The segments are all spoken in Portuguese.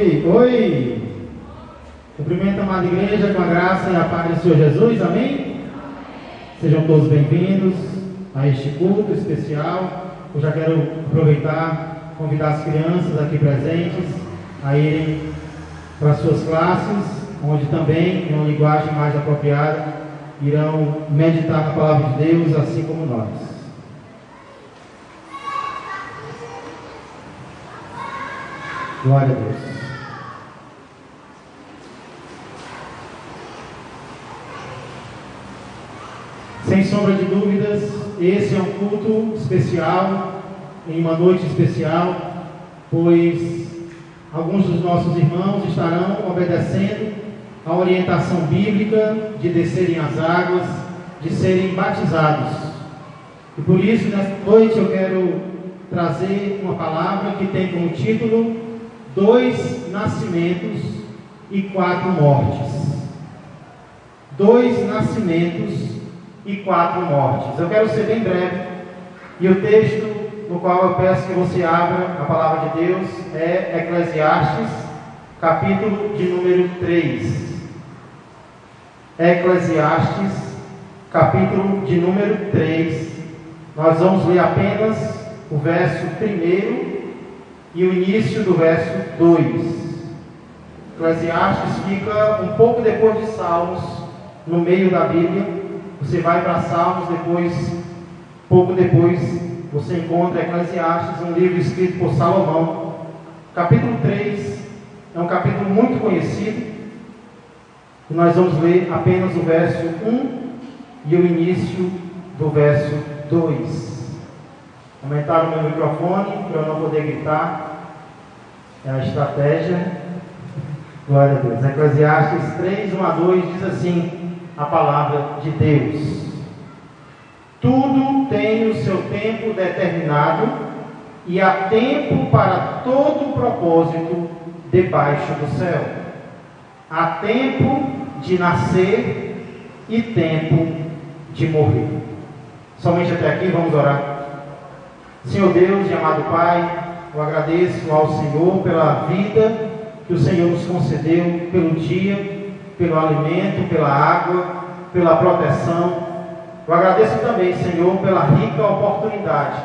Oi, oi! Cumprimento a amada igreja com a graça e a paz do Senhor Jesus, amém? Sejam todos bem-vindos a este culto especial. Eu já quero aproveitar e convidar as crianças aqui presentes a irem para as suas classes, onde também, em uma linguagem mais apropriada, irão meditar na palavra de Deus, assim como nós. Glória a Deus. Sem sombra de dúvidas, esse é um culto especial, em uma noite especial, pois alguns dos nossos irmãos estarão obedecendo a orientação bíblica de descerem as águas, de serem batizados. E por isso, nesta noite, eu quero trazer uma palavra que tem como título 2 nascimentos e 4 mortes. 2 nascimentos e 4 mortes. Eu quero ser bem breve, e o texto no qual eu peço que você abra a palavra de Deus é Eclesiastes, capítulo de número 3. Eclesiastes, capítulo de número 3. Nós vamos ler apenas o verso 1 e o início do verso 2. Eclesiastes fica um pouco depois de Salmos, no meio da Bíblia. Você vai para Salmos, pouco depois, você encontra Eclesiastes, um livro escrito por Salomão. Capítulo 3 é um capítulo muito conhecido. E nós vamos ler apenas o verso 1 e o início do verso 2. Aumentar o meu microfone para eu não poder gritar. É a estratégia. Glória a Deus. Eclesiastes 3, 1 a 2 diz assim a palavra de Deus: tudo tem o seu tempo determinado, e há tempo para todo propósito debaixo do céu. Há tempo de nascer e tempo de morrer. Somente até aqui, vamos orar. Senhor Deus e amado Pai, eu agradeço ao Senhor pela vida que o Senhor nos concedeu, pelo dia, pelo alimento, pela água, pela proteção. Eu agradeço também, Senhor, pela rica oportunidade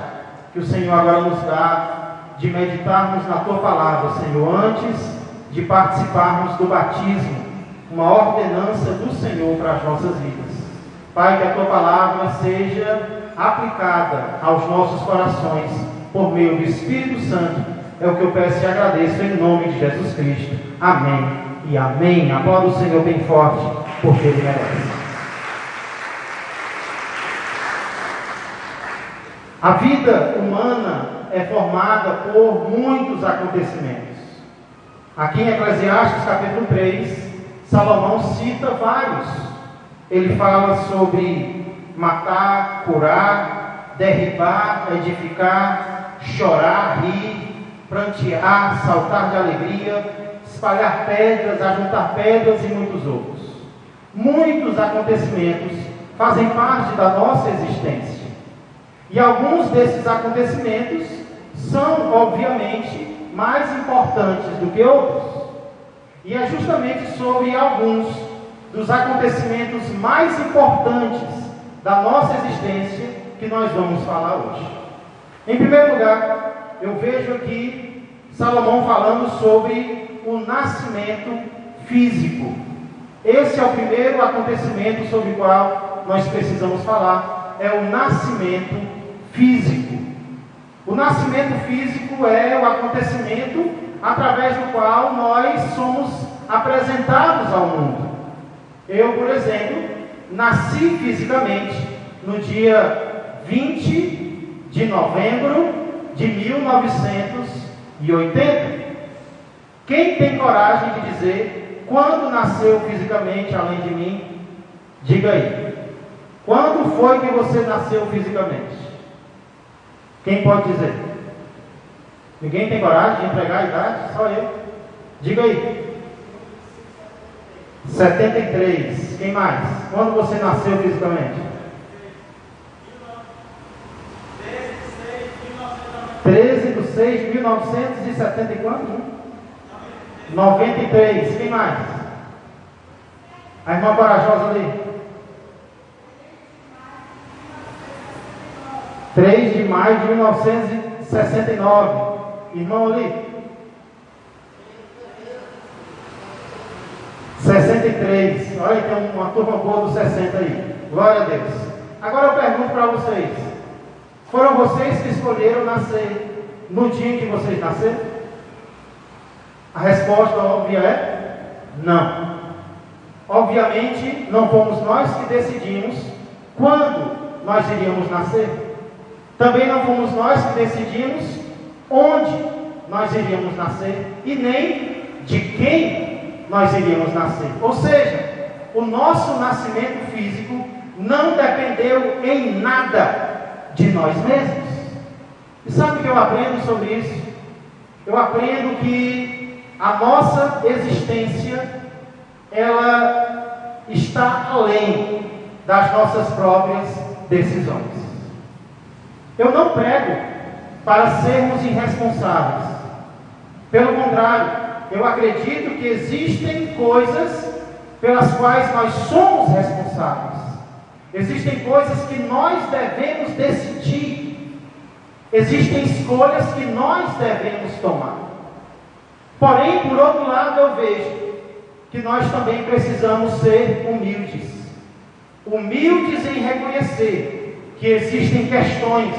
que o Senhor agora nos dá de meditarmos na Tua palavra, Senhor, antes de participarmos do batismo, uma ordenança do Senhor para as nossas vidas. Pai, que a Tua palavra seja aplicada aos nossos corações por meio do Espírito Santo. É o que eu peço e agradeço em nome de Jesus Cristo. Amém e amém. Aplauda o Senhor bem forte, porque Ele merece. A vida humana é formada por muitos acontecimentos. Aqui em Eclesiastes capítulo 3, Salomão cita vários. Ele fala sobre matar, curar, derribar, edificar, chorar, rir, prantear, saltar de alegria, espalhar pedras, ajuntar pedras e muitos outros. Muitos acontecimentos fazem parte da nossa existência. E alguns desses acontecimentos são, obviamente, mais importantes do que outros. E é justamente sobre alguns dos acontecimentos mais importantes da nossa existência que nós vamos falar hoje. Em primeiro lugar, eu vejo aqui Salomão falando sobre o nascimento físico. Esse é o primeiro acontecimento sobre o qual nós precisamos falar, é o nascimento físico. O nascimento físico é o acontecimento através do qual nós somos apresentados ao mundo. Eu, por exemplo, nasci fisicamente no dia 20 de novembro de 1980. Quem tem coragem de dizer quando nasceu fisicamente além de mim? Diga aí. Quando foi que você nasceu fisicamente? Quem pode dizer? Ninguém tem coragem de entregar a idade? Só eu. Diga aí. 73. Quem mais? Quando você nasceu fisicamente? 13 de 6 de 1970 e quanto? 93. Quem mais? A irmã corajosa ali. 3 de maio de 1969. Irmão ali. 63. Olha, tem uma turma boa dos 60 aí. Glória a Deus. Agora eu pergunto para vocês. Foram vocês que escolheram nascer no dia em que vocês nasceram? A resposta óbvia é não. Obviamente, não fomos nós que decidimos quando nós iríamos nascer. Também não fomos nós que decidimos onde nós iríamos nascer e nem de quem nós iríamos nascer. Ou seja, o nosso nascimento físico não dependeu em nada de nós mesmos. E sabe o que eu aprendo sobre isso? Eu aprendo que a nossa existência, ela está além das nossas próprias decisões. Eu não prego para sermos irresponsáveis. Pelo contrário, eu acredito que existem coisas pelas quais nós somos responsáveis. Existem coisas que nós devemos decidir. Existem escolhas que nós devemos tomar. Porém, por outro lado, eu vejo que nós também precisamos ser humildes. Humildes em reconhecer que existem questões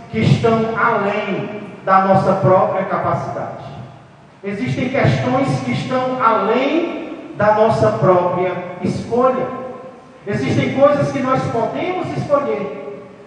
que estão além da nossa própria capacidade. Existem questões que estão além da nossa própria escolha. Existem coisas que nós podemos escolher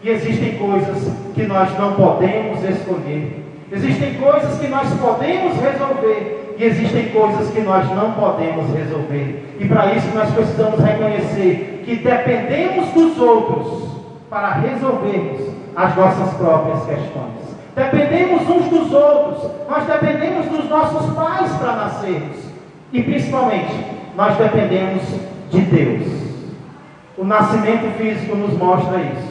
e existem coisas que nós não podemos escolher. Existem coisas que nós podemos resolver e existem coisas que nós não podemos resolver. E para isso nós precisamos reconhecer que dependemos dos outros para resolvermos as nossas próprias questões. Dependemos uns dos outros. Nós dependemos dos nossos pais para nascermos. E principalmente, nós dependemos de Deus. O nascimento físico nos mostra isso.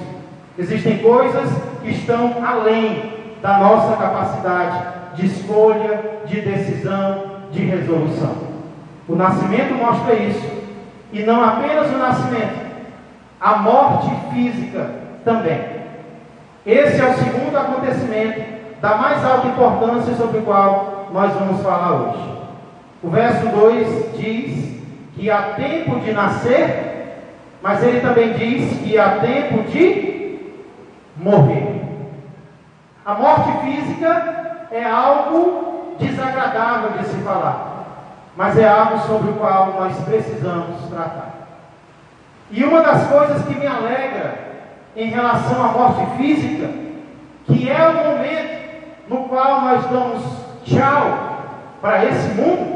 Existem coisas que estão além da nossa capacidade de escolha, de decisão, de resolução. O nascimento mostra isso. E não apenas o nascimento, a morte física também. Esse é o segundo acontecimento da mais alta importância sobre o qual nós vamos falar hoje. O verso 2 diz que há tempo de nascer, mas ele também diz que há tempo de morrer. A morte física é algo desagradável de se falar, mas é algo sobre o qual nós precisamos tratar. E uma das coisas que me alegra em relação à morte física, que é o momento no qual nós damos tchau para esse mundo.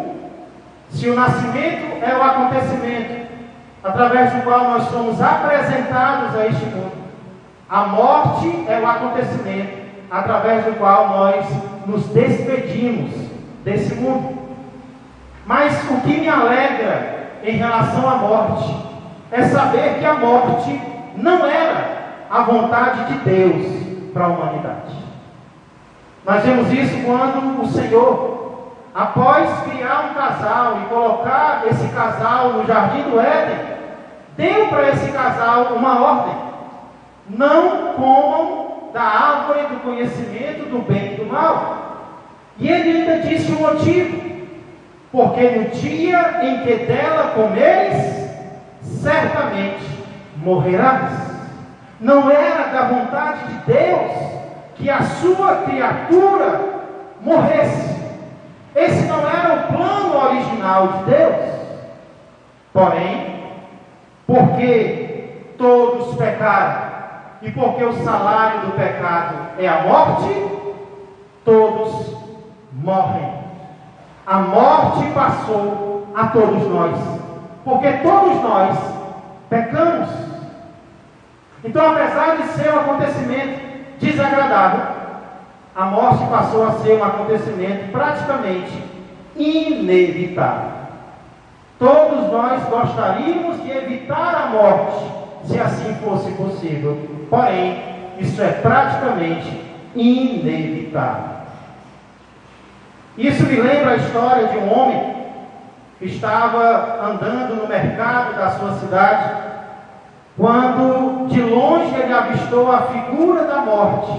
Se o nascimento é o acontecimento através do qual nós somos apresentados a este mundo, a morte é o acontecimento através do qual nós nos despedimos desse mundo. Mas o que me alegra em relação à morte é saber que a morte não era a vontade de Deus para a humanidade. Nós vemos isso quando o Senhor, após criar um casal e colocar esse casal no jardim do Éden, deu para esse casal uma ordem: não comam da árvore do conhecimento do bem e do mal. E ele ainda disse o motivo: porque no dia em que dela comeres, certamente morrerás. Não era da vontade de Deus que a sua criatura morresse. Esse não era o plano original de Deus. Porém, porque todos pecaram e porque o salário do pecado é a morte, todos morrem. A morte passou a todos nós, porque todos nós pecamos. Então, apesar de ser um acontecimento desagradável, a morte passou a ser um acontecimento praticamente inevitável. Todos nós gostaríamos de evitar a morte, se assim fosse possível. Porém, isso é praticamente inevitável. Isso me lembra a história de um homem estava andando no mercado da sua cidade, quando de longe ele avistou a figura da morte,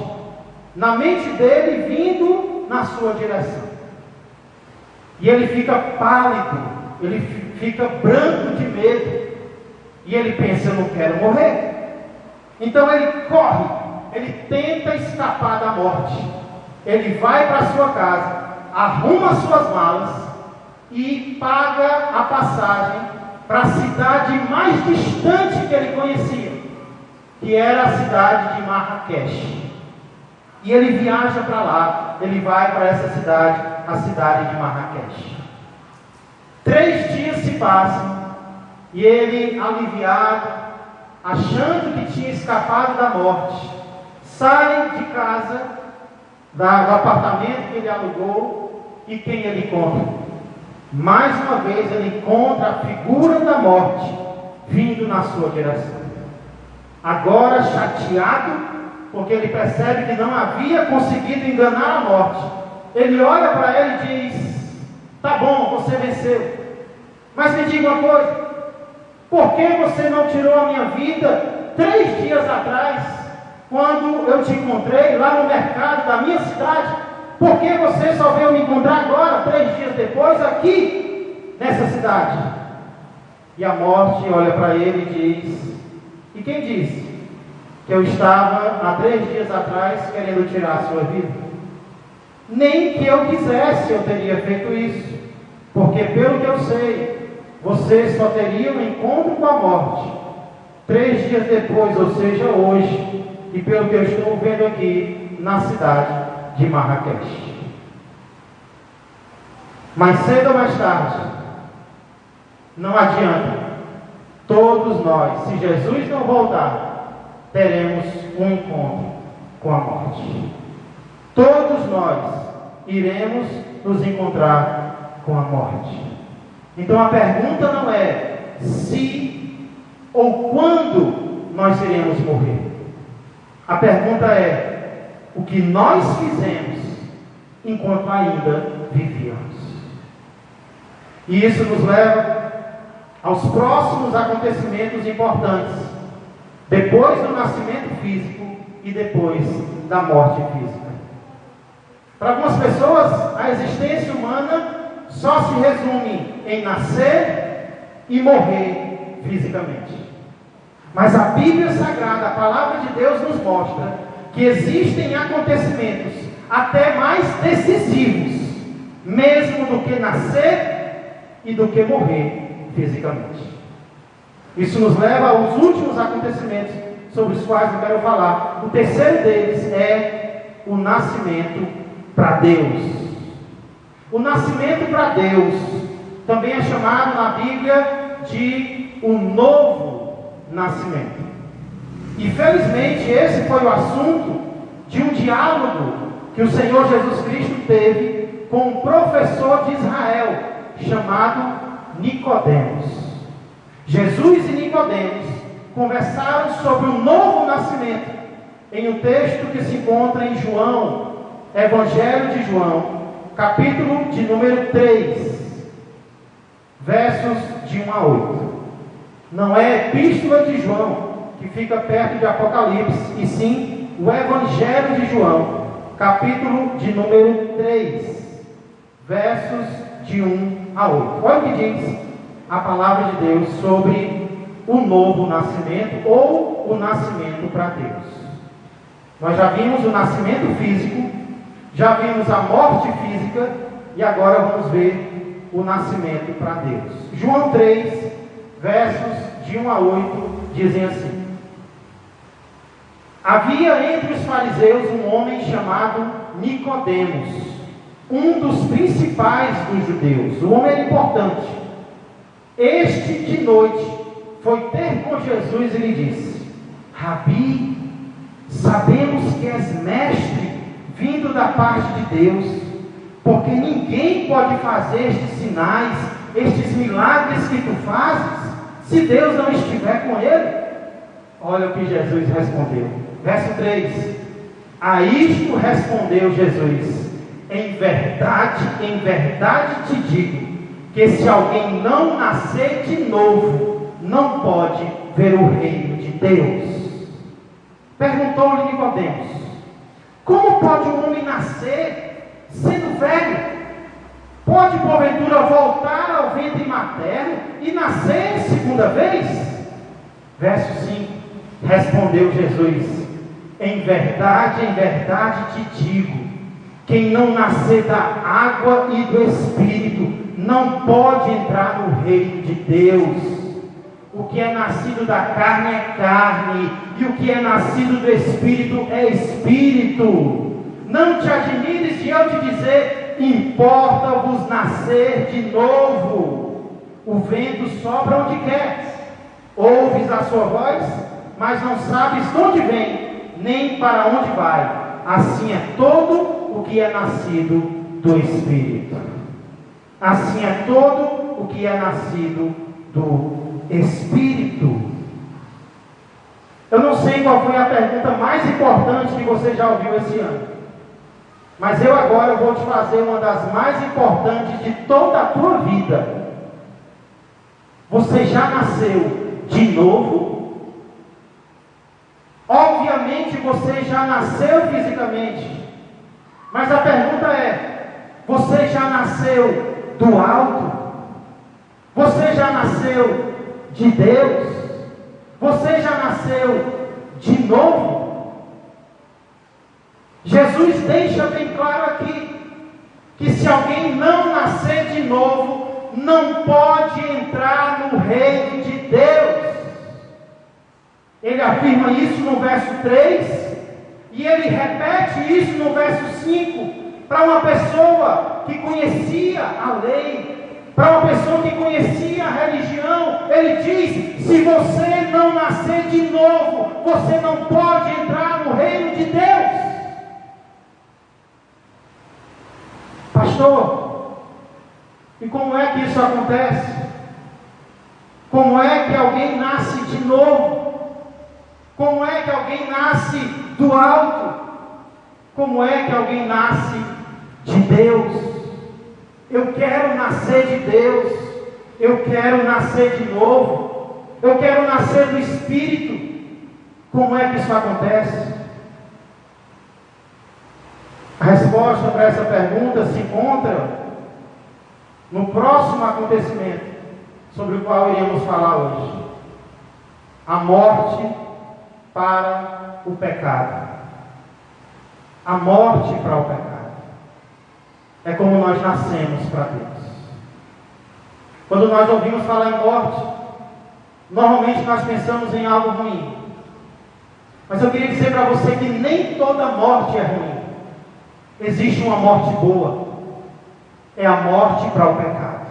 na mente dele vindo na sua direção. E ele fica pálido, ele fica branco de medo, e ele pensa: eu não quero morrer. Então ele corre, ele tenta escapar da morte. Ele vai para a sua casa, arruma suas malas e paga a passagem para a cidade mais distante que ele conhecia, que era a cidade de Marrakech. E ele viaja para lá, ele vai para essa cidade, a cidade de Marrakech. 3 dias se passam e ele, aliviado, achando que tinha escapado da morte, sai de casa, do apartamento que ele alugou, e quem ele encontra? Mais uma vez ele encontra a figura da morte vindo na sua direção. Agora chateado, porque ele percebe que não havia conseguido enganar a morte, ele olha para ele e diz: tá bom, você venceu, mas me diga uma coisa, por que você não tirou a minha vida 3 dias atrás, quando eu te encontrei lá no mercado da minha cidade? Por que você só veio me encontrar agora, 3 dias depois, aqui, nessa cidade? E a morte olha para ele e diz: e quem disse que eu estava há 3 dias atrás querendo tirar a sua vida? Nem que eu quisesse eu teria feito isso, porque pelo que eu sei, você só teria um encontro com a morte 3 dias depois, ou seja, hoje, e pelo que eu estou vendo aqui, na cidade de Marrakech. Mais cedo ou mais tarde, não adianta, todos nós, se Jesus não voltar, teremos um encontro com a morte. Todos nós iremos nos encontrar com a morte. Então a pergunta não é se ou quando nós iremos morrer. A pergunta é o que nós fizemos enquanto ainda vivíamos. E isso nos leva aos próximos acontecimentos importantes, depois do nascimento físico e depois da morte física. Para algumas pessoas, a existência humana só se resume em nascer e morrer fisicamente. Mas a Bíblia Sagrada, a Palavra de Deus, nos mostra que existem acontecimentos até mais decisivos, mesmo do que nascer e do que morrer fisicamente. Isso nos leva aos últimos acontecimentos sobre os quais eu quero falar. O terceiro deles é o nascimento para Deus. O nascimento para Deus também é chamado na Bíblia de o novo nascimento. E felizmente esse foi o assunto de um diálogo que o Senhor Jesus Cristo teve com um professor de Israel chamado Nicodemos. Jesus e Nicodemos conversaram sobre o novo nascimento em um texto que se encontra em João, Evangelho de João, capítulo de número 3, versos de 1 a 8. Não é a Epístola de João, que fica perto de Apocalipse, e sim o Evangelho de João, capítulo de número 3, versos de 1 a 8. Olha o que diz a palavra de Deus sobre o novo nascimento, ou o nascimento para Deus. Nós já vimos o nascimento físico, já vimos a morte física, e agora vamos ver o nascimento para Deus. João 3, versos de 1 a 8, dizem assim: havia entre os fariseus um homem chamado Nicodemos, um dos principais dos judeus. O homem era importante. Este de noite foi ter com Jesus e lhe disse: Rabi, sabemos que és mestre vindo da parte de Deus, porque ninguém pode fazer estes sinais, estes milagres que tu fazes, se Deus não estiver com ele. Olha o que Jesus respondeu. Verso 3: a isto respondeu Jesus: em verdade te digo, que se alguém não nascer de novo, não pode ver o reino de Deus. Perguntou-lhe Nicodemos: como pode o homem nascer sendo velho? Pode porventura voltar ao ventre materno e nascer segunda vez? Verso 5, respondeu Jesus: em verdade te digo, quem não nascer da água e do Espírito não pode entrar no reino de Deus. O que é nascido da carne é carne, e o que é nascido do Espírito é Espírito. Não te admires de eu te dizer: importa-vos nascer de novo. O vento sopra onde quer, ouves a sua voz, mas não sabes de onde vem, nem para onde vai. Assim é todo o que é nascido do Espírito. Assim é todo o que é nascido do Espírito. Eu não sei qual foi a pergunta mais importante que você já ouviu esse ano, mas eu agora vou te fazer uma das mais importantes de toda a tua vida. Você já nasceu de novo? Obviamente você já nasceu fisicamente, mas a pergunta é: você já nasceu do alto? Você já nasceu de Deus? Você já nasceu de novo? Jesus deixa bem claro aqui que se alguém não nascer de novo, não pode entrar no reino de Deus. Ele afirma isso no verso 3 e ele repete isso no verso 5 para uma pessoa que conhecia a lei, para uma pessoa que conhecia a religião. Ele diz: se você não nascer de novo, você não pode entrar no reino de Deus. Pastor, e como é que isso acontece? Como é que alguém nasce de novo? Como é que alguém nasce do alto? Como é que alguém nasce de Deus? Eu quero nascer de Deus. Eu quero nascer de novo. Eu quero nascer do Espírito. Como é que isso acontece? A resposta para essa pergunta se encontra no próximo acontecimento sobre o qual iremos falar hoje: a morte para o pecado. A morte para o pecado. É como nós nascemos para Deus. Quando nós ouvimos falar em morte, normalmente nós pensamos em algo ruim. Mas eu queria dizer para você que nem toda morte é ruim. Existe uma morte boa. É a morte para o pecado.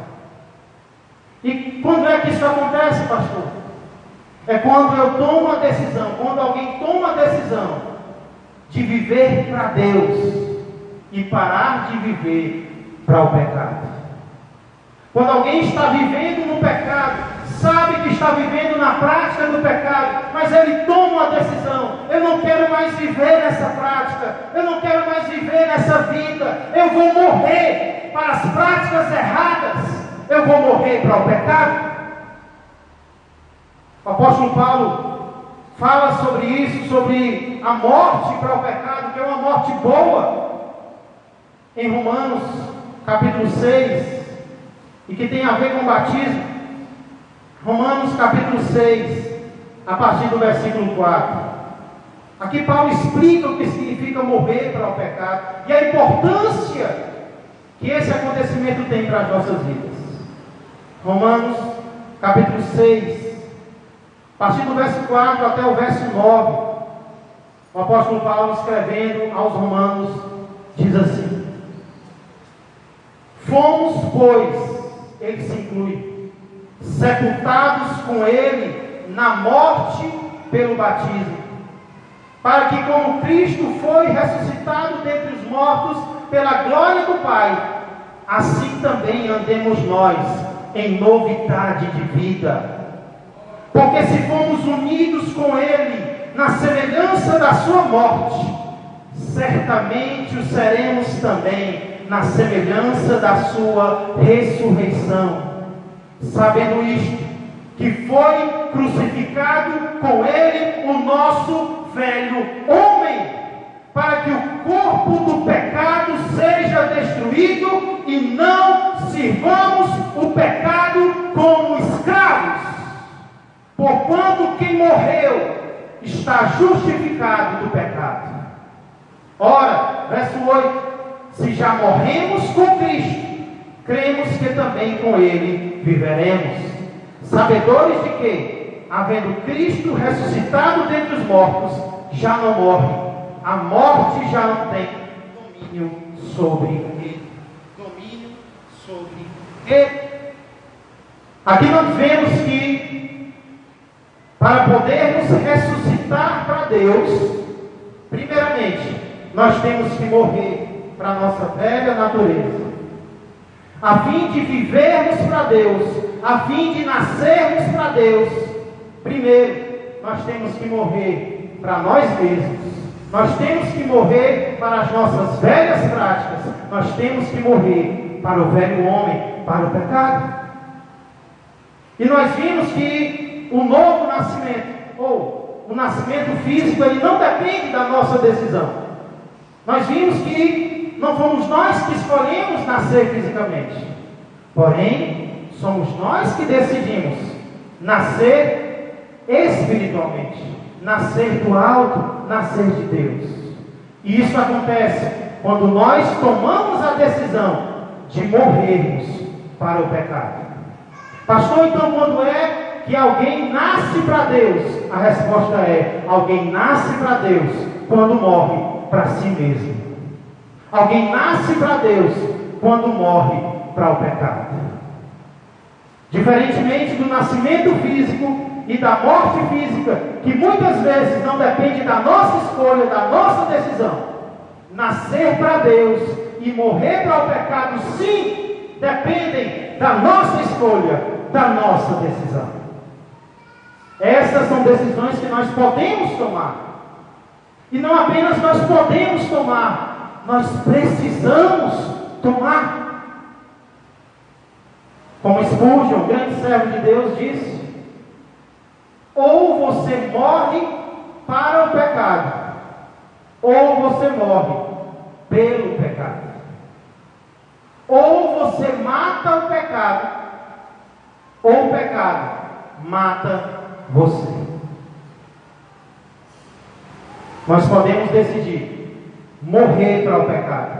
E quando é que isso acontece, pastor? É quando eu tomo a decisão, quando alguém toma a decisão de viver para Deus e parar de viver para o pecado. Quando alguém está vivendo no pecado, sabe que está vivendo na prática do pecado, mas ele toma uma decisão: eu não quero mais viver nessa prática, eu não quero mais viver nessa vida, eu vou morrer para as práticas erradas, eu vou morrer para o pecado. O apóstolo Paulo fala sobre isso, sobre a morte para o pecado, que é uma morte boa, em Romanos capítulo 6, e que tem a ver com o batismo. Romanos capítulo 6, a partir do versículo 4. Aqui Paulo explica o que significa morrer para o pecado e a importância que esse acontecimento tem para as nossas vidas. Romanos capítulo 6, a partir do verso 4 até o verso 9, o apóstolo Paulo, escrevendo aos romanos, diz assim: fomos, pois, ele se inclui, sepultados com ele na morte pelo batismo, para que, como Cristo foi ressuscitado dentre os mortos pela glória do Pai, assim também andemos nós em novidade de vida. Porque se fomos unidos com ele na semelhança da sua morte, certamente o seremos também na semelhança da sua ressurreição, sabendo isto, que foi crucificado com ele o nosso velho homem, para que o corpo do pecado seja destruído e não sirvamos o pecado como escravos. Porquanto quem morreu está justificado do pecado. Ora, verso 8: se já morremos com Cristo, cremos que também com Ele viveremos. Sabedores de que, havendo Cristo ressuscitado dentre os mortos, já não morre. A morte já não tem domínio sobre ele. Domínio sobre ele. Aqui nós vemos que, para podermos ressuscitar para Deus, primeiramente, nós temos que morrer para a nossa velha natureza. A fim de vivermos para Deus, a fim de nascermos para Deus, primeiro, nós temos que morrer para nós mesmos. Nós temos que morrer para as nossas velhas práticas. Nós temos que morrer para o velho homem, para o pecado. E nós vimos que o novo nascimento, ou o nascimento físico, ele não depende da nossa decisão. Nós vimos que não fomos nós que escolhemos nascer fisicamente. Porém, somos nós que decidimos nascer espiritualmente. Nascer do alto, nascer de Deus. E isso acontece quando nós tomamos a decisão de morrermos para o pecado. Pastor, então quando é que alguém nasce para Deus? A resposta é: alguém nasce para Deus quando morre para si mesmo. Alguém nasce para Deus quando morre para o pecado. Diferentemente do nascimento físico e da morte física, que muitas vezes não depende da nossa escolha, da nossa decisão, nascer para Deus e morrer para o pecado, sim, dependem da nossa escolha, da nossa decisão. Essas são decisões que nós podemos tomar. E não apenas nós podemos tomar, nós precisamos tomar. Como Spurgeon, grande servo de Deus, disse: ou você morre para o pecado, ou você morre pelo pecado. Ou você mata o pecado, ou o pecado mata você. Nós podemos decidir morrer para o pecado,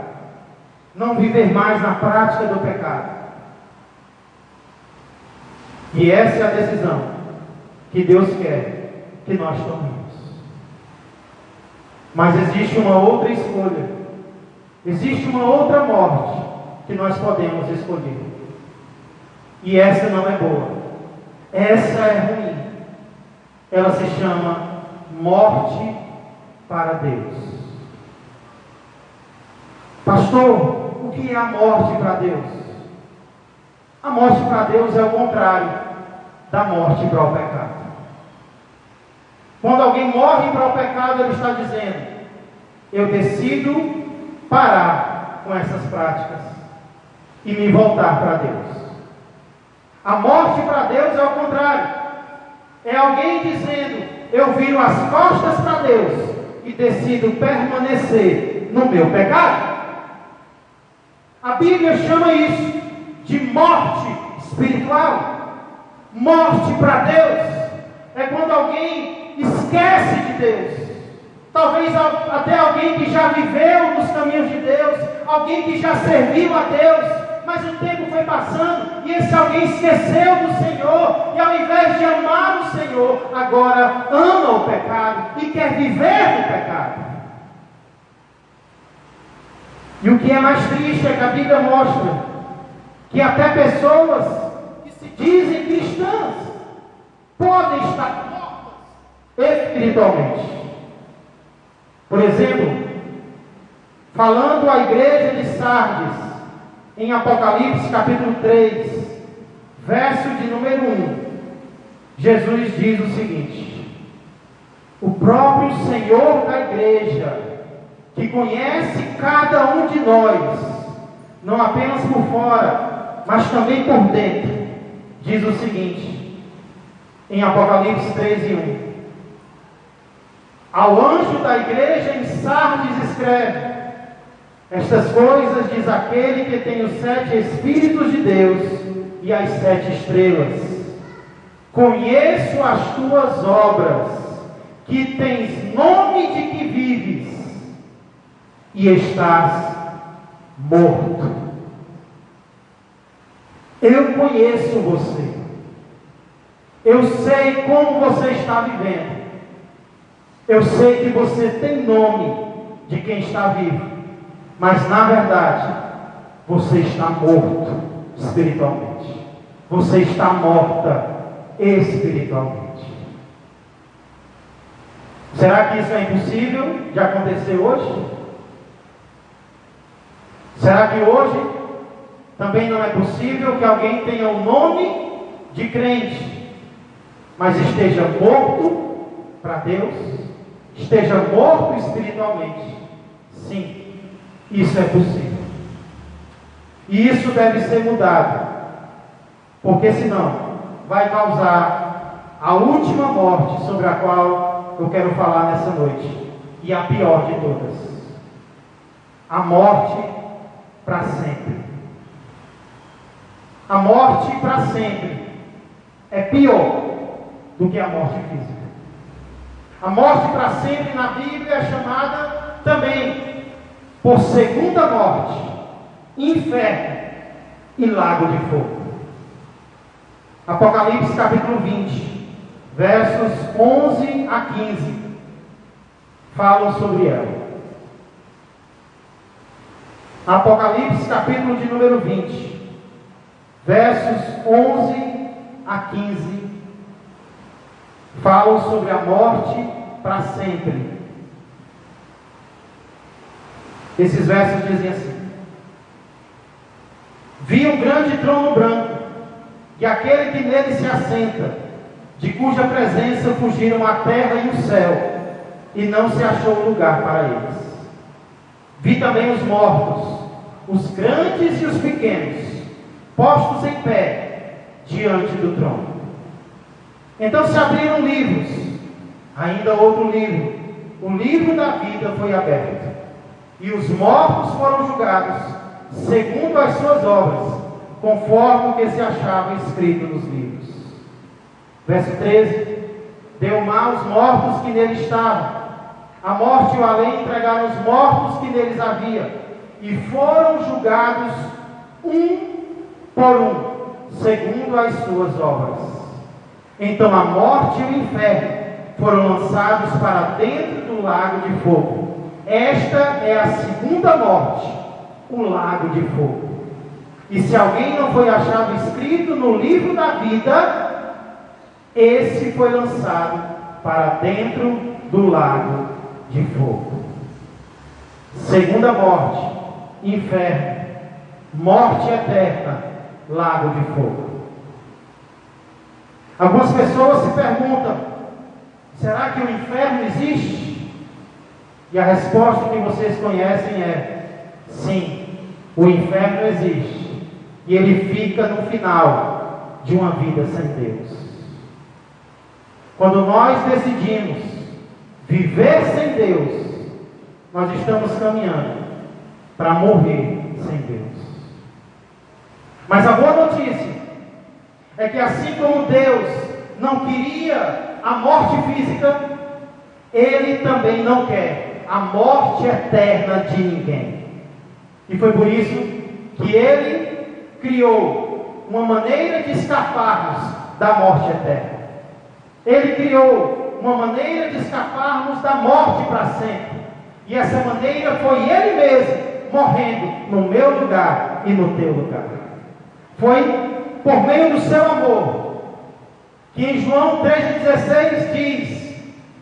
não viver mais na prática do pecado. E essa é a decisão que Deus quer que nós tomemos. Mas existe uma outra escolha, existe uma outra morte que nós podemos escolher. E essa não é boa, essa é ruim. Ela se chama morte para Deus. Pastor, o que é a morte para Deus? A morte para Deus é o contrário da morte para o pecado. Quando alguém morre para o pecado, ele está dizendo: eu decido parar com essas práticas e me voltar para Deus. A morte para Deus é o contrário. É alguém dizendo: eu viro as costas para Deus e decido permanecer no meu pecado. A Bíblia chama isso de morte espiritual. Morte para Deus é quando alguém esquece de Deus. Talvez até alguém que já viveu nos caminhos de Deus, alguém que já serviu a Deus, mas o tempo foi passando e esse alguém esqueceu do Senhor, e ao invés de amar o Senhor, agora ama o pecado e quer viver no pecado. E o que é mais triste é que a Bíblia mostra que até pessoas que se dizem cristãs podem estar mortas espiritualmente. Por exemplo, falando à igreja de Sardes, em Apocalipse capítulo 3, verso de número 1, Jesus diz o seguinte: o próprio Senhor da igreja, que conhece cada um de nós, não apenas por fora, mas também por dentro, diz o seguinte, em Apocalipse 13:1. Ao anjo da igreja em Sardes escreve: estas coisas diz aquele que tem os 7 Espíritos de Deus e as 7 estrelas. Conheço as tuas obras, que tens nome de que vives e estás morto. Eu conheço você. Eu sei como você está vivendo. Eu sei que você tem nome de quem está vivo, mas na verdade você está morto espiritualmente. Você está morta espiritualmente. Será que isso é impossível de acontecer hoje? Será que hoje também não é possível que alguém tenha o nome de crente, mas esteja morto para Deus? Esteja morto espiritualmente? Sim, isso é possível. E isso deve ser mudado, porque senão vai causar a última morte sobre a qual eu quero falar nessa noite, e a pior de todas: a morte para sempre. A morte para sempre é pior do que a morte física. A morte para sempre na Bíblia é chamada também por segunda morte, inferno e lago de fogo. Apocalipse capítulo 20, versos 11 a 15, falam sobre ela. Apocalipse capítulo de número 20, versos 11 a 15, falam sobre a morte para sempre. Esses versos dizem assim: vi um grande trono branco, e aquele que nele se assenta, de cuja presença fugiram a terra e o céu, e não se achou lugar para eles. Vi também os mortos, os grandes e os pequenos, postos em pé diante do trono. Então se abriram livros, ainda outro livro, o livro da vida foi aberto, e os mortos foram julgados segundo as suas obras, conforme o que se achava escrito nos livros. Verso 13: deu mal aos mortos que nele estavam, a morte e o além entregaram os mortos que neles havia, e foram julgados um por um, segundo as suas obras. Então a morte e o inferno foram lançados para dentro do lago de fogo. Esta é a segunda morte, o lago de fogo. E se alguém não foi achado escrito no livro da vida, esse foi lançado para dentro do lago de fogo. Segunda morte, inferno, morte eterna, lago de fogo. Algumas pessoas se perguntam: será que o inferno existe? E a resposta que vocês conhecem é: sim, o inferno existe. E ele fica no final de uma vida sem Deus. Quando nós decidimos viver sem Deus, nós estamos caminhando para morrer sem Deus. Mas a boa notícia é que assim como Deus não queria a morte física, Ele também não quer a morte eterna de ninguém. E foi por isso que Ele criou uma maneira de escaparmos da morte eterna. Ele criou uma maneira de escaparmos da morte para sempre. E essa maneira foi Ele mesmo morrendo no meu lugar e no teu lugar. Foi por meio do seu amor, que em João 3,16 diz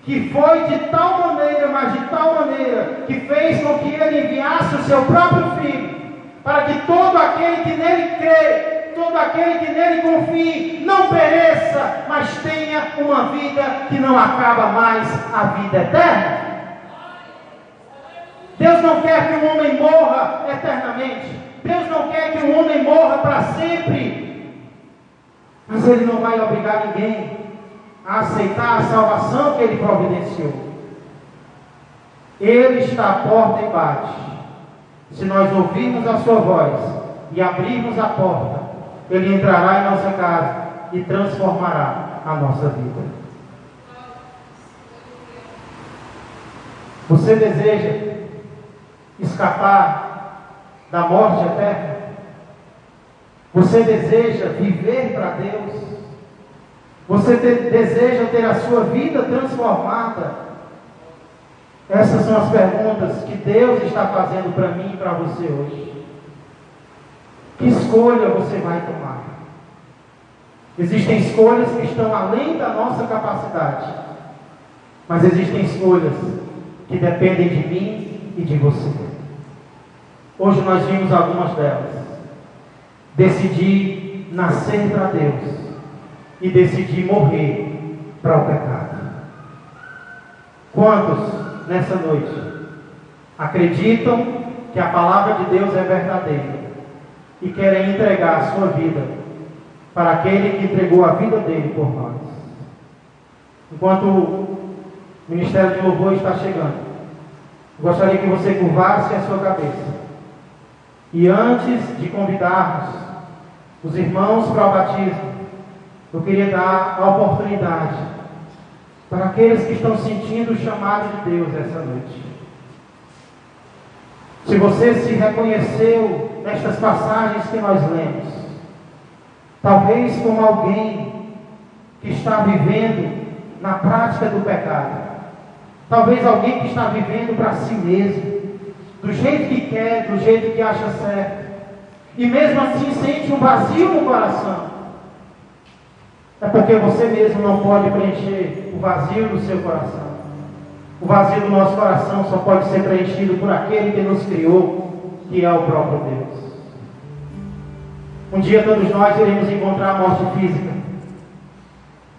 que foi de tal maneira, mas de tal maneira, que fez com que Ele enviasse o seu próprio Filho, para que todo aquele que nele crê, todo aquele que nele confie, não pereça, mas tenha uma vida que não acaba mais, a vida eterna. Deus não quer que um homem morra eternamente. Deus não quer que o homem morra para sempre. Mas Ele não vai obrigar ninguém a aceitar a salvação que Ele providenciou. Ele está à porta e bate. Se nós ouvirmos a sua voz e abrirmos a porta, Ele entrará em nossa casa e transformará a nossa vida. Você deseja escapar da morte eterna? Você deseja viver para Deus? Você deseja ter a sua vida transformada? Essas são as perguntas que Deus está fazendo para mim e para você hoje. Que escolha você vai tomar? Existem escolhas que estão além da nossa capacidade, mas existem escolhas que dependem de mim e de você. Hoje nós vimos algumas delas. Decidir nascer para Deus e decidir morrer para o pecado. Quantos nessa noite acreditam que a palavra de Deus é verdadeira e querem entregar a sua vida para aquele que entregou a vida dele por nós? Enquanto o Ministério de Louvor está chegando, gostaria que você curvasse a sua cabeça. E antes de convidarmos os irmãos para o batismo, eu queria dar a oportunidade para aqueles que estão sentindo o chamado de Deus essa noite. Se você se reconheceu nestas passagens que nós lemos, talvez como alguém que está vivendo na prática do pecado, talvez alguém que está vivendo para si mesmo, do jeito que quer, do jeito que acha certo, e mesmo assim sente um vazio no coração, é porque você mesmo não pode preencher o vazio do seu coração. O vazio do nosso coração só pode ser preenchido por aquele que nos criou, que é o próprio Deus. Um dia todos nós iremos encontrar a morte física.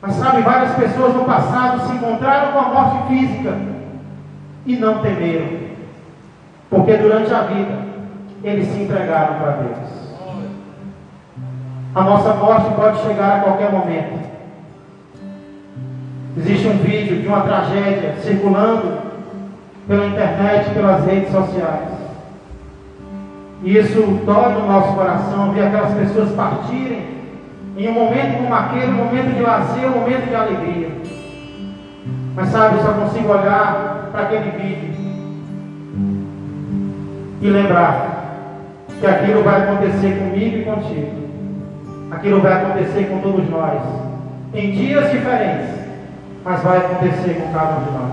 Mas sabe, várias pessoas no passado se encontraram com a morte física e não temeram, porque durante a vida eles se entregaram para Deus. A nossa morte pode chegar a qualquer momento. Existe um vídeo de uma tragédia circulando pela internet, pelas redes sociais. E isso dói no nosso coração, ver aquelas pessoas partirem em um momento como aquele, um momento de lazer, um momento de alegria. Mas sabe, eu só consigo olhar para aquele vídeo e lembrar que aquilo vai acontecer comigo e contigo. Aquilo vai acontecer com todos nós, em dias diferentes, mas vai acontecer com cada um de nós.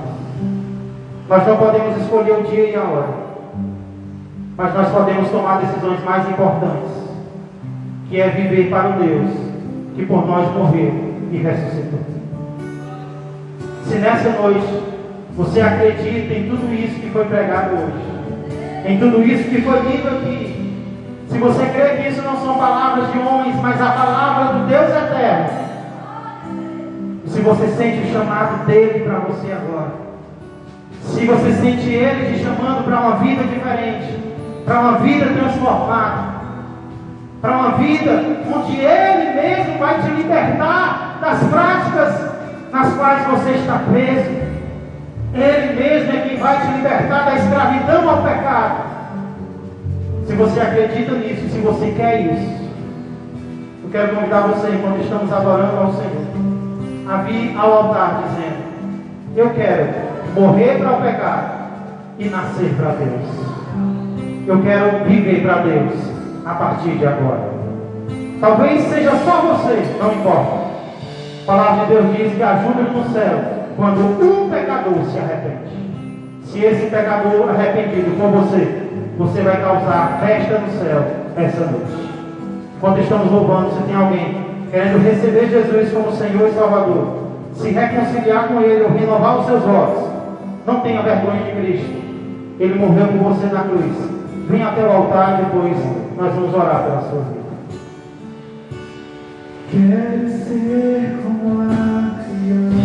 Nós não podemos escolher o dia e a hora, mas nós podemos tomar decisões mais importantes, que é viver para o Deus que por nós morreu e ressuscitou. Se nessa noite você acredita em tudo isso que foi pregado hoje, em tudo isso que foi dito aqui, se você crê que isso não são palavras de homens, mas a palavra do Deus eterno, e se você sente o chamado dele para você agora, se você sente ele te chamando para uma vida diferente, para uma vida transformada, para uma vida onde ele mesmo vai te libertar das práticas nas quais você está preso, ele mesmo é quem vai te libertar da escravidão ao pecado. Se você acredita nisso, se você quer isso, eu quero convidar você, enquanto estamos adorando ao Senhor, a vir ao altar dizendo: eu quero morrer para o pecado e nascer para Deus. Eu quero viver para Deus a partir de agora. Talvez seja só você, não importa. A palavra de Deus diz que há júbilo no céu quando um pecador se arrepende. Se esse pecador arrependido for você, você vai causar festa no céu essa noite. Enquanto estamos louvando, se tem alguém querendo receber Jesus como Senhor e Salvador, se reconciliar com Ele ou renovar os seus votos, não tenha vergonha de Cristo. Ele morreu por você na cruz. Venha até o altar e depois nós vamos orar pela sua vida. Quero ser como a criança,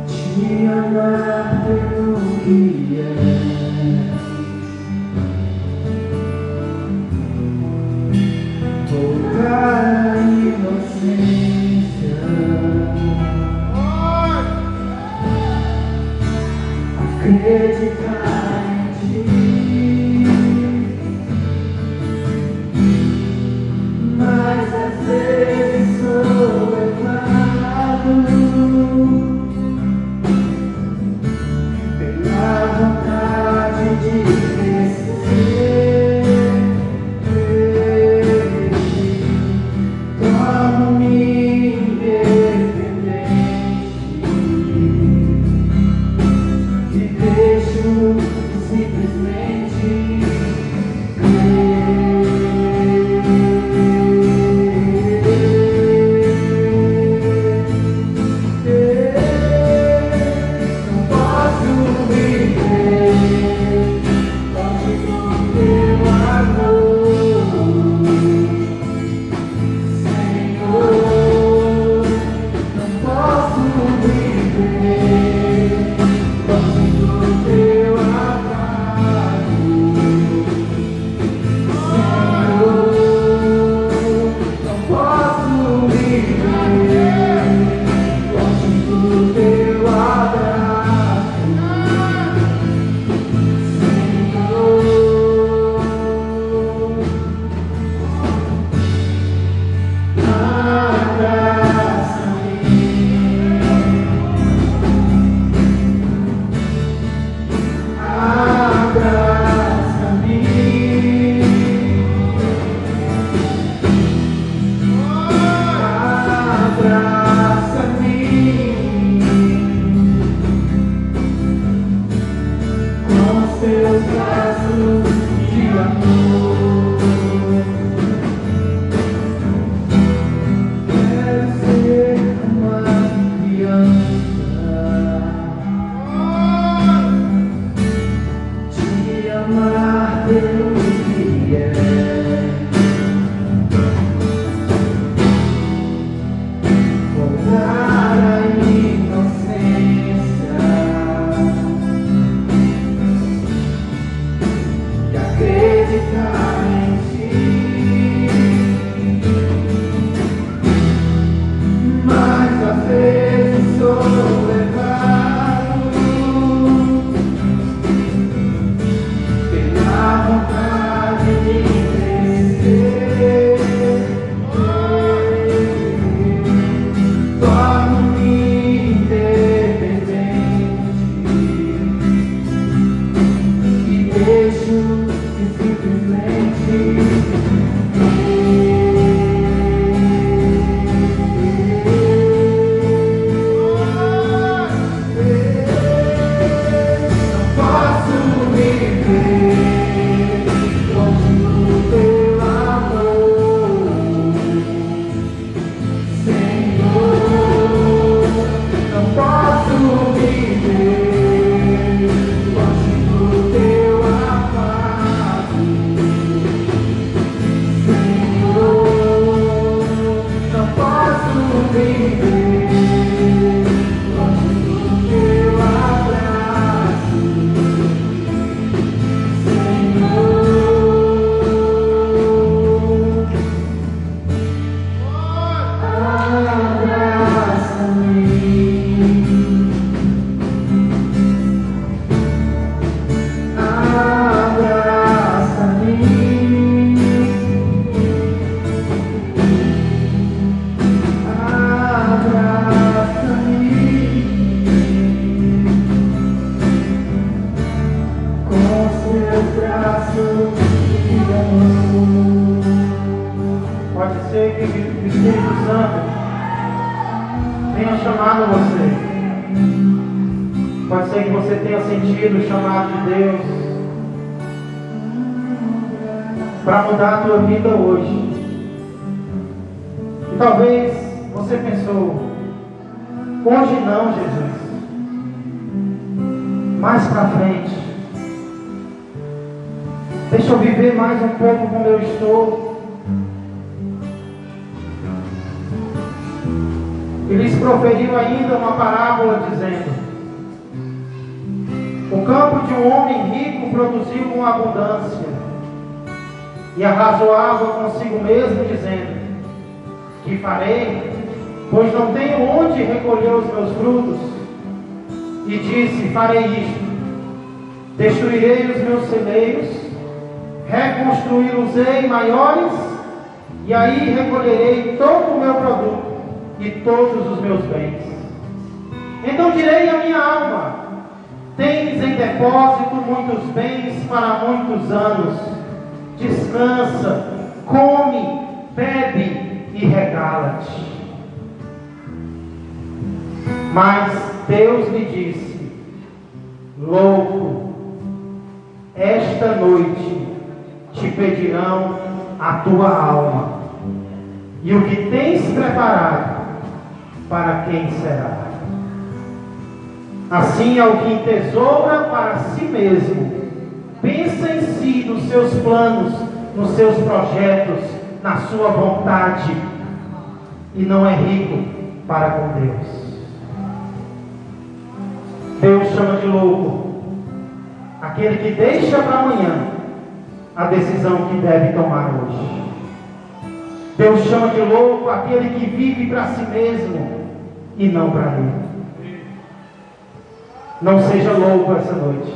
te amar pelo que é. Acreditar em ti, mas às vezes sou levado pela vontade de crescer. Torno-me independente. Simplesmente não posso viver longe do teu amor, Senhor. Não posso viver longe do teu amor, Senhor. Não posso viver longe do teu abraço, Senhor. Abraça-me, com seus braços de amor. Quero ser uma criança, te amar pelo que é, voltar à inocência e acreditar em ti, mas às vezes sou levado pela vontade de crescer. Torno-me independente e deixo que simplesmente não posso viver longe do teu amor, Senhor. Não posso viver longe do teu amado, Senhor. Não posso viver longe do teu abraço, com seus braços de amor. Pode ser que o Espírito Santo tenha chamado você. Pode ser que você tenha sentido o chamado de Deus para mudar a tua vida hoje. E talvez você pensou, hoje não, Jesus. Mais para frente. Deixa eu viver mais um pouco como eu estou. E lhes proferiu ainda uma parábola dizendo: o campo de um homem rico produziu com abundância, e arrazoava consigo mesmo dizendo: Que farei, pois não tenho onde recolher os meus frutos. E disse: farei isto: destruirei os meus celeiros, reconstruí-los-ei maiores, e aí recolherei todo o meu produto e todos os meus bens. Então direi à minha alma: tens em depósito muitos bens para muitos anos. Descansa, come, bebe e regala-te. Mas Deus lhe disse: louco, esta noite te pedirão a tua alma, e o que tens preparado, para quem será? Assim, ao que entesoura para si mesmo, pensa em si, nos seus planos, nos seus projetos, na sua vontade, e não é rico para com Deus. Deus chama de louco aquele que deixa para amanhã a decisão que deve tomar hoje. Deus chama de louco aquele que vive para si mesmo e não para Ele. Não seja louco essa noite.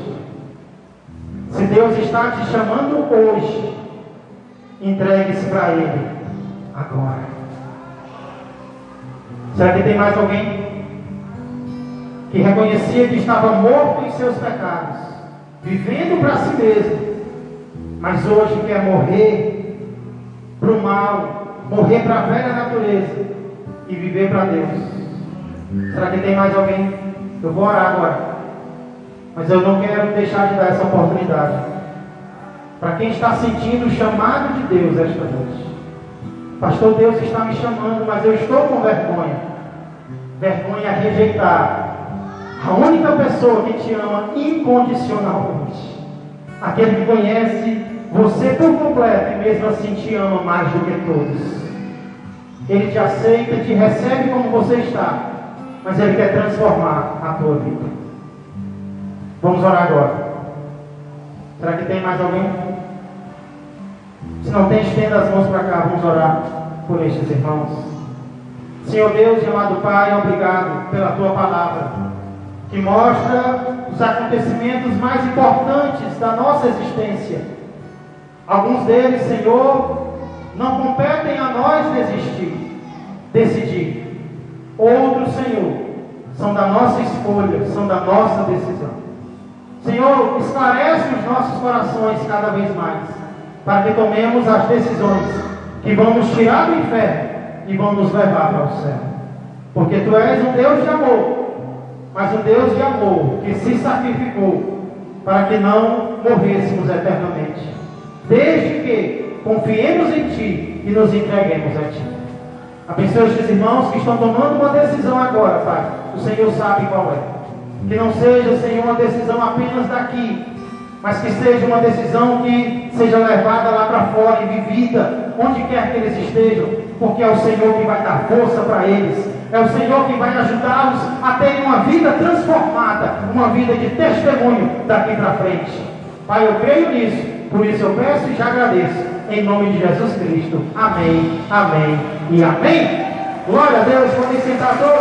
Se Deus está te chamando hoje, entregue-se para Ele agora. Será que tem mais alguém que reconhecia que estava morto em seus pecados, vivendo para si mesmo, mas hoje quer morrer para o mal, morrer para a velha natureza e viver para Deus? Será que tem mais alguém? Eu vou orar agora, mas eu não quero deixar de dar essa oportunidade para quem está sentindo o chamado de Deus esta noite. Pastor, Deus está me chamando, mas eu estou com vergonha. Vergonha a rejeitar a única pessoa que te ama incondicionalmente, aquele que conhece você por completo e mesmo assim te ama mais do que todos. Ele te aceita, te recebe como você está, mas Ele quer transformar a tua vida. Vamos orar agora. Será que tem mais alguém? Se não tem, estenda as mãos para cá. Vamos orar por estes irmãos. Senhor Deus e amado Pai, obrigado pela tua palavra, que mostra os acontecimentos mais importantes da nossa existência. Alguns deles, Senhor, não competem a nós decidir. Outros, Senhor, são da nossa escolha, são da nossa decisão. Senhor, esclarece os nossos corações cada vez mais, para que tomemos as decisões que vão nos tirar do inferno e vão nos levar para o céu. Porque Tu és um Deus de amor, mas um Deus de amor que se sacrificou para que não morrêssemos eternamente, desde que confiemos em Ti e nos entreguemos a Ti. Abençoe estes irmãos que estão tomando uma decisão agora, Pai. O Senhor sabe qual é. Que não seja, Senhor, uma decisão apenas daqui, mas que seja uma decisão que seja levada lá para fora e vivida onde quer que eles estejam, porque é o Senhor que vai dar força para eles. É o Senhor que vai ajudá-los a terem uma vida transformada, uma vida de testemunho daqui para frente. Pai, eu creio nisso, por isso eu peço e já agradeço, em nome de Jesus Cristo. Amém, amém e amém. Glória a Deus. Podem sentar todos.